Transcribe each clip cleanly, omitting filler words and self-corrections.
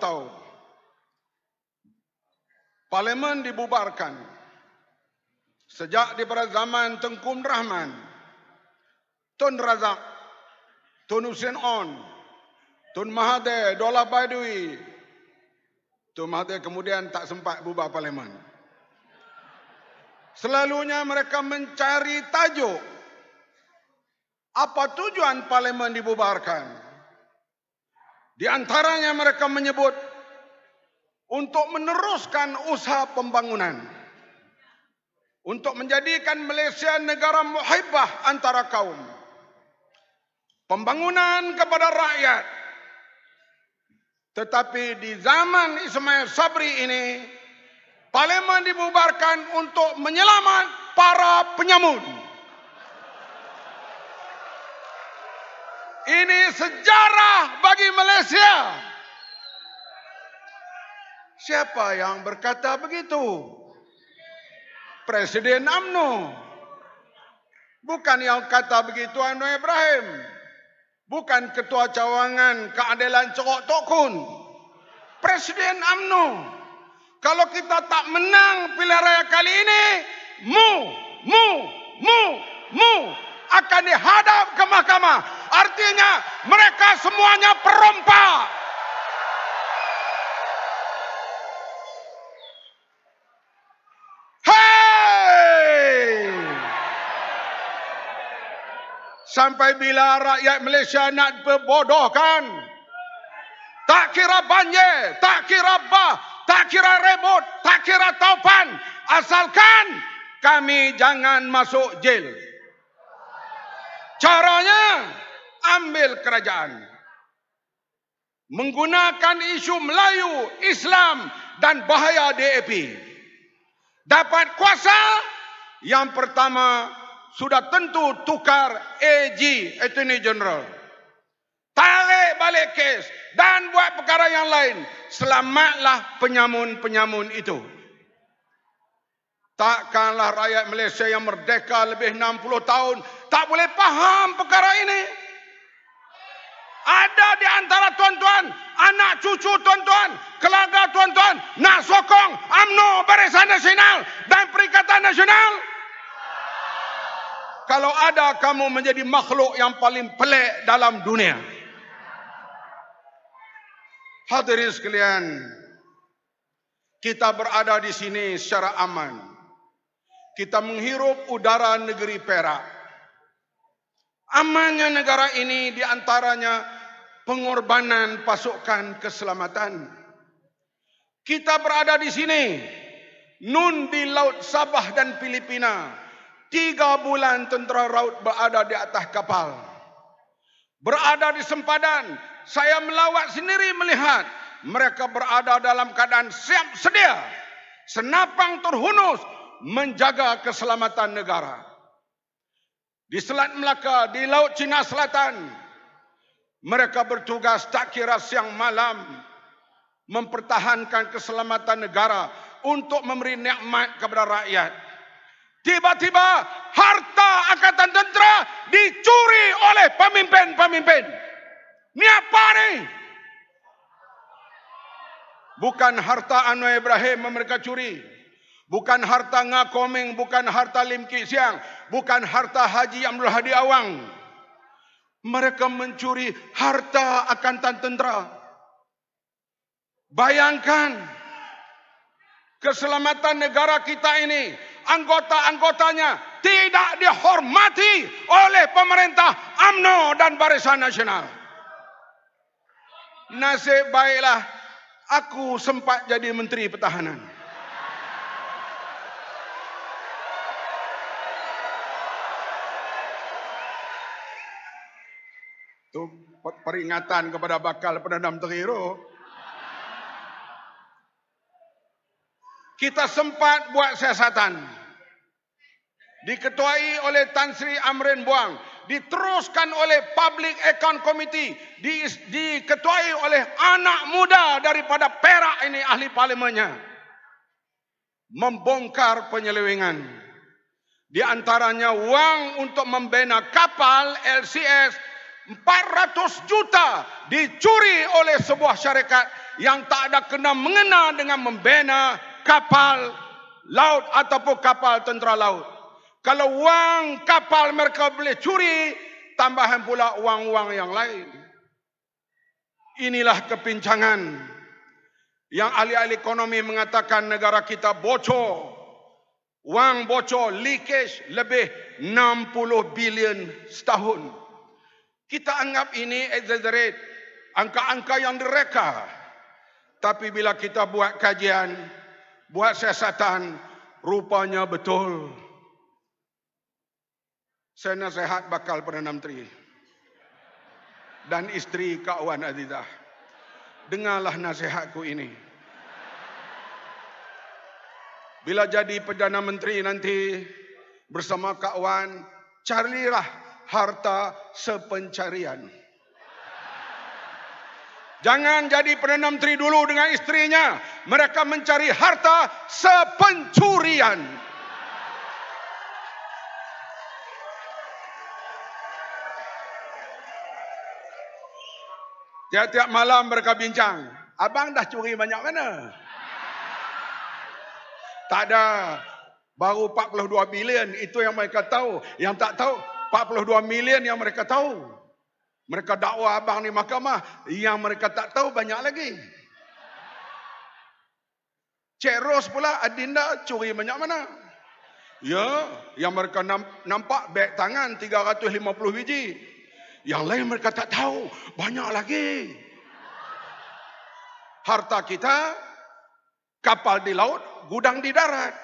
tahu, Parlimen dibubarkan sejak daripada zaman Tengku Rahman, Tun Razak, Tun Hussein On, Tun Mahathir, Dollah Baidwi. Tun Mahathir kemudian tak sempat bubar Parlimen. Selalunya mereka mencari tajuk. Apa tujuan Parlimen dibubarkan? Di antaranya mereka menyebut untuk meneruskan usaha pembangunan, untuk menjadikan Malaysia negara muhibbah antara kaum, pembangunan kepada rakyat. Tetapi di zaman Ismail Sabri ini, Parlimen dibubarkan untuk menyelamat para penyamun. Ini sejarah bagi Malaysia. Siapa yang berkata begitu? Presiden UMNO. Bukan yang kata begitu Anwar Ibrahim. Bukan Ketua Cawangan Keadilan Cokok Tokun. Presiden UMNO. Kalau kita tak menang pilihan raya kali ini, mu akan dihadap ke mahkamah. Artinya mereka semuanya perompak. Sampai bila rakyat Malaysia nak berbodohkan? Tak kira banjir, tak kira bah, tak kira rebut, tak kira taupan. Asalkan kami jangan masuk jel. Caranya, ambil kerajaan. Menggunakan isu Melayu, Islam dan bahaya DAP. Dapat kuasa, yang pertama, sudah tentu tukar AG, Attorney General. Tarik balik kes dan buat perkara yang lain. Selamatlah penyamun-penyamun itu. Takkanlah rakyat Malaysia yang merdeka lebih 60 tahun tak boleh faham perkara ini. Ada di antara tuan-tuan, anak cucu tuan-tuan, keluarga tuan-tuan nak sokong UMNO, Barisan Nasional dan Perikatan Nasional. Kalau ada, kamu menjadi makhluk yang paling pelik dalam dunia. Hadirin sekalian, kita berada di sini secara aman. Kita menghirup udara negeri Perak. Amannya negara ini di antaranya pengorbanan pasukan keselamatan. Kita berada di sini, Nun di Laut Sabah dan Filipina. 3 bulan tentera laut berada di atas kapal. Berada di sempadan, saya melawat sendiri melihat mereka berada dalam keadaan siap sedia, senapang terhunus menjaga keselamatan negara. Di Selat Melaka, di Laut Cina Selatan, mereka bertugas tak kira siang malam mempertahankan keselamatan negara untuk memberi nikmat kepada rakyat. Tiba-tiba harta angkatan tentera dicuri oleh pemimpin-pemimpin. Ini apa ni? Bukan harta Anwar Ibrahim mereka curi. Bukan harta Ngakoming, bukan harta Lim Kit Siang, bukan harta Haji Abdul Hadi Awang. Mereka mencuri harta angkatan tentera. Bayangkan keselamatan negara kita ini, anggota-anggotanya tidak dihormati oleh pemerintah UMNO dan Barisan Nasional. Nasib baiklah aku sempat jadi Menteri Pertahanan. Itu peringatan kepada bakal Perdana Menteri itu. Kita sempat buat siasatan. Diketuai oleh Tan Sri Amrin Buang. Diteruskan oleh Public Account Committee. Diketuai oleh anak muda daripada Perak ini, ahli parlimennya. Membongkar penyelewengan. Di antaranya wang untuk membina kapal LCS 400 juta dicuri oleh sebuah syarikat yang tak ada kena mengena dengan membina kapal laut ataupun kapal tentera laut. Kalau wang kapal mereka boleh curi, tambahan pula wang-wang yang lain. Inilah kepincangan yang ahli-ahli ekonomi mengatakan negara kita bocor. Wang bocor, leakage lebih 60 bilion setahun. Kita anggap ini exaggerate, angka-angka yang direka. Tapi bila kita buat kajian, buat siasatan, rupanya betul. Saya nasihat bakal Perdana Menteri dan isteri Kak Wan Azizah. Dengarlah nasihatku ini. Bila jadi Perdana Menteri nanti bersama Kak Wan, carilah harta sepencarian. Jangan jadi Perdana Menteri dulu dengan istrinya. Mereka mencari harta sepencurian. Tiap-tiap malam mereka bincang. Abang dah curi banyak mana? Tak ada. Baru 42 bilion. Itu yang mereka tahu. Yang tak tahu, 42 milion yang mereka tahu. Mereka dakwa abang di mahkamah. Yang mereka tak tahu banyak lagi. Cik Ros pula, Adinda curi banyak mana? Ya, yang mereka nampak beg tangan 350 biji. Yang lain mereka tak tahu. Banyak lagi. Harta kita, kapal di laut, gudang di darat.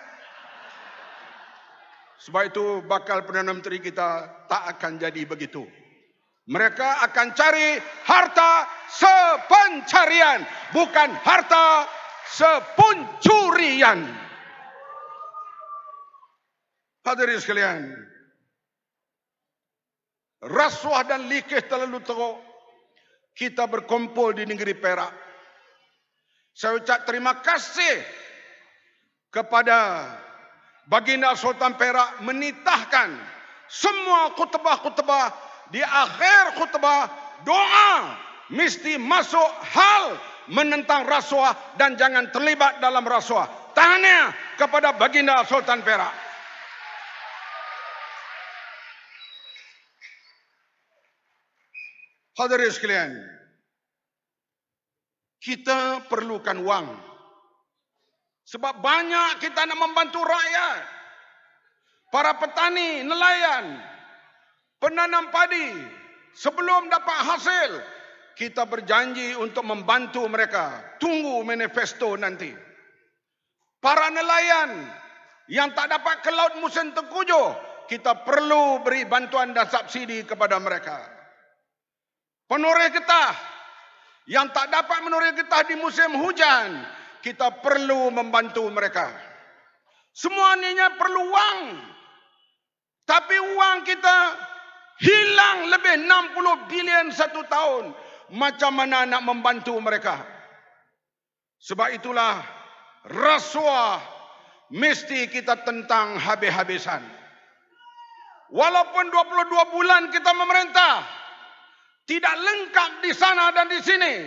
Sebab itu bakal Perdana Menteri kita tak akan jadi begitu. Mereka akan cari harta sepencarian, bukan harta sepencurian. Hadirin sekalian, rasuah dan leakage terlalu teruk. Kita berkumpul di negeri Perak. Saya ucap terima kasih kepada Baginda Sultan Perak menitahkan semua khutbah-khutbah di akhir khutbah doa mesti masuk hal menentang rasuah dan jangan terlibat dalam rasuah. Tahniah kepada Baginda Sultan Perak. Hadirin sekalian, kita perlukan wang. Sebab banyak kita nak membantu rakyat. Para petani, nelayan, penanam padi. Sebelum dapat hasil, kita berjanji untuk membantu mereka. Tunggu manifesto nanti. Para nelayan yang tak dapat ke laut musim tengkujuh, kita perlu beri bantuan dan subsidi kepada mereka. Penoreh getah yang tak dapat menoreh getah di musim hujan, kita perlu membantu mereka. Semuanya perlu wang. Tapi wang kita hilang lebih 60 bilion satu tahun. Macam mana nak membantu mereka? Sebab itulah rasuah mesti kita tentang habis-habisan. Walaupun 22 bulan kita memerintah, tidak lengkap di sana dan di sini.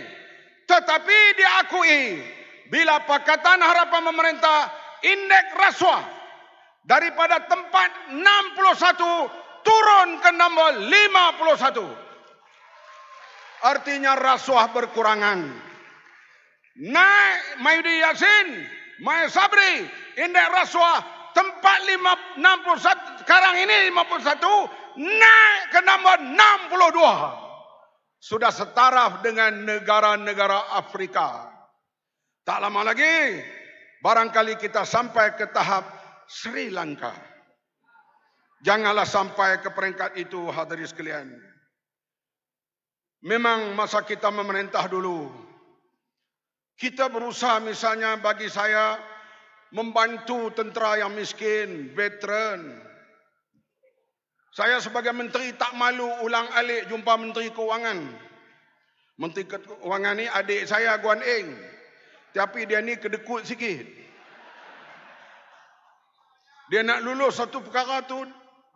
Tetapi diakui, bila Pakatan Harapan memerintah, indeks rasuah daripada tempat 61 turun ke nombor 51. Artinya rasuah berkurangan. Naik Mahyudin Yassin, Mai Sabri, indeks rasuah tempat 61 sekarang ini 51 naik ke nombor 62. Sudah setaraf dengan negara-negara Afrika. Tak lama lagi, barangkali kita sampai ke tahap Sri Lanka. Janganlah sampai ke peringkat itu, hadirin sekalian. Memang masa kita memerintah dulu, kita berusaha misalnya bagi saya membantu tentera yang miskin, veteran. Saya sebagai menteri tak malu ulang-alik jumpa Menteri Keuangan. Menteri Keuangan ni adik saya, Guan Eng. Tapi dia ni kedekut sikit. Dia nak lulus satu perkara tu,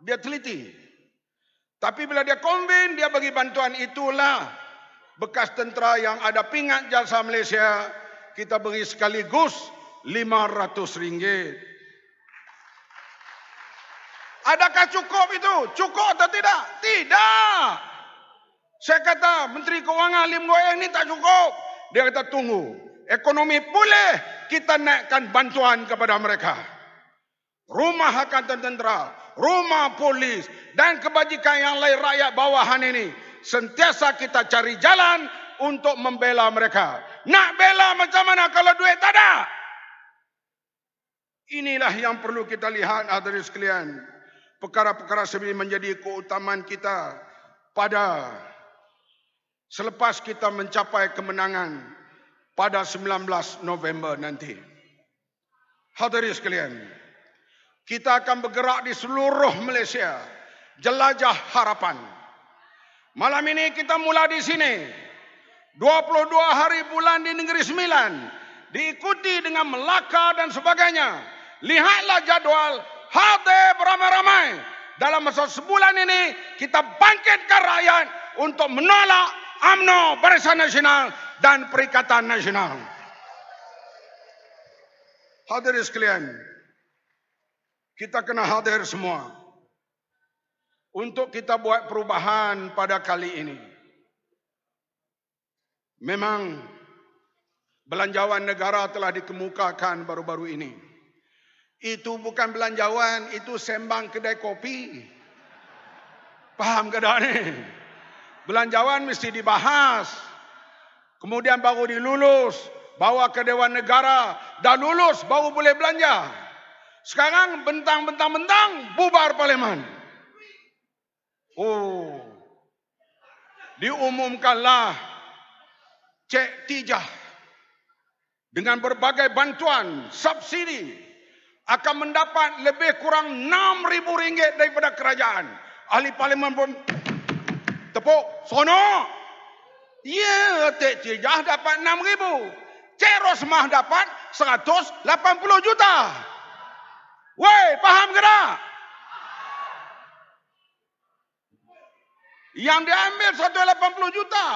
dia teliti. Tapi bila dia kombin, dia bagi bantuan, itulah bekas tentera yang ada pingat jasa Malaysia, kita beri sekaligus RM500. Adakah cukup itu? Cukup atau tidak? Tidak. Saya kata Menteri Keuangan Lim Loh Eng ni tak cukup. Dia kata tunggu. Ekonomi pulih, kita naikkan bantuan kepada mereka. Rumah Angkatan Tentera, rumah polis dan kebajikan yang lain rakyat bawahan ini. Sentiasa kita cari jalan untuk membela mereka. Nak bela macam mana kalau duit tak ada? Inilah yang perlu kita lihat, hadirin sekalian. Perkara-perkara seperti ini menjadi keutamaan kita pada selepas kita mencapai kemenangan pada 19 November nanti. Hadirin sekalian, kita akan bergerak di seluruh Malaysia, jelajah harapan. Malam ini kita mula di sini. 22 hari bulan di Negeri Sembilan, diikuti dengan Melaka dan sebagainya. Lihatlah jadual, hadir beramai-ramai. Dalam masa sebulan ini, kita bangkitkan rakyat untuk menolak UMNO, Barisan Nasional dan Perikatan Nasional. Hadirin sekalian, kita kena hadir semua untuk kita buat perubahan pada kali ini. Memang belanjawan negara telah dikemukakan baru-baru ini. Itu bukan belanjawan, itu sembang kedai kopi. Faham ke tak ni? Belanjawan mesti dibahas. Kemudian baru dilulus, bawa ke Dewan Negara. Dah lulus baru boleh belanja. Sekarang bentang-bentang bubar parlimen. Oh. Diumumkanlah cek tijah dengan berbagai bantuan, subsidi akan mendapat lebih kurang RM6,000 daripada kerajaan. Ahli parlimen pun tepuk, sono. Ya, cek tijah dapat RM6,000. Cek Rosmah dapat RM180 juta. Woi, paham ke tak? Yang diambil RM180 juta.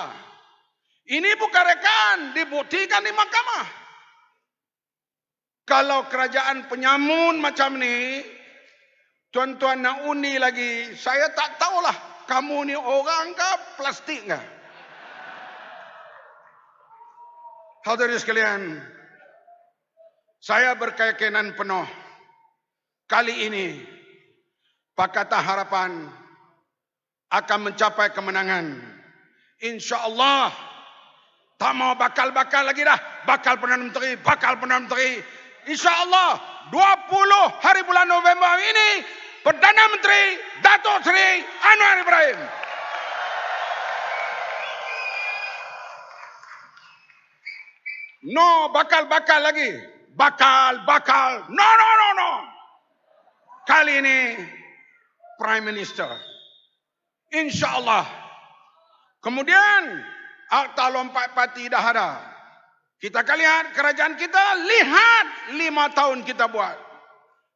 Ini bukan rekan, dibuktikan di mahkamah. Kalau kerajaan penyamun macam ni, tuan-tuan nak undi lagi, saya tak tahulah kamu ni orang ke plastik ke? Hadirin sekalian, saya berkeyakinan penuh kali ini Pakatan Harapan akan mencapai kemenangan. InsyaAllah. Tak mau bakal-bakal lagi dah. Bakal Perdana Menteri, bakal Perdana Menteri. InsyaAllah 20 hari bulan November ini Perdana Menteri Datuk Seri Anwar Ibrahim. No bakal-bakal lagi. Bakal. No. Kali ini Prime Minister. InsyaAllah. Kemudian akta lompat parti dah ada. Kita akan lihat kerajaan kita, lihat 5 tahun kita buat.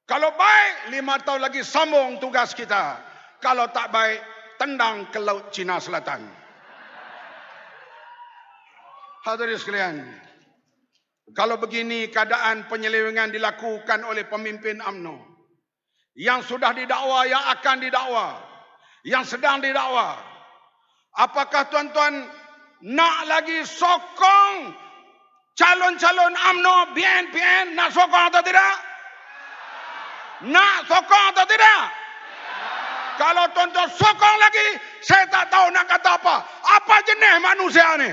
Kalau baik, 5 tahun lagi sambung tugas kita. Kalau tak baik, tendang ke Laut Cina Selatan. Hadirin sekalian, kalau begini keadaan penyelewengan dilakukan oleh pemimpin UMNO, yang sudah didakwa, yang akan didakwa, yang sedang didakwa, apakah tuan-tuan nak lagi sokong calon-calon UMNO, BNPN, nak sokong atau tidak? Nak sokong atau tidak? Kalau tuan-tuan sokong lagi, saya tak tahu nak kata apa. Apa jenis manusia ni?